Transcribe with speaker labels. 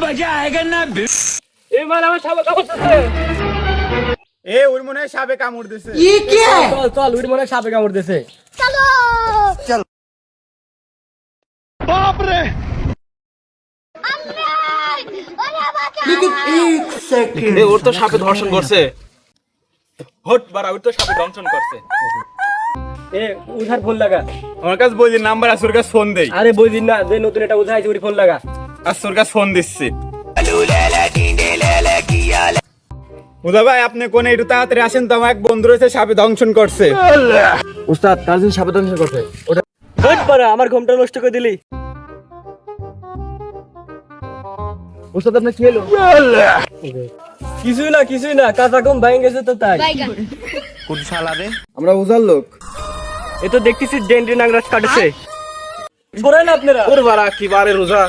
Speaker 1: मजा आएगा ना।
Speaker 2: এই মাল আমার সাপে কামড়তেছে।
Speaker 3: এ ওর মনে হয় সাপে কামড় দিছে।
Speaker 2: চল চল উড়ি মনে হয় সাপে কামড় দিছে।
Speaker 4: এ ওর তো সাপে ধর্ষণ করছে। হট বাড়া, ওর তো সাপে দংশন করছে।
Speaker 2: এ উধার ফোন লাগা।
Speaker 3: আমার কাছে বইদির নাম্বার আছে, ওর কাছে ফোন দেই।
Speaker 2: আরে বইদিন না, যে নতুন এটা উধাইছে ওর ফোন লাগা।
Speaker 3: আচ্ছা, ওর কাছে ফোন দিচ্ছি। উদা ভাই, আপনি কোন একটু তাড়াতাড়ি আসেন তো, আমার এক বন্ধু রয়েছে সাপে দংশন করছে।
Speaker 2: উস্তাদ কাজিন সাপে দংশন করছে। ওটা হট পারা, আমার ঘুমটা নষ্ট করে দিলি। উস্তাদ আপনি কি হলো? কিছুই না কাঁচা কম ভাঙে গেছে তো তাই।
Speaker 3: কোন শালা রে? আমরা উজার লোক।
Speaker 2: এ তো দেখতেছি ডেন্ডি নাগরাজ কাটেছে। সরেন আপনারা।
Speaker 4: ওর বাড়া কি বারে রোজা।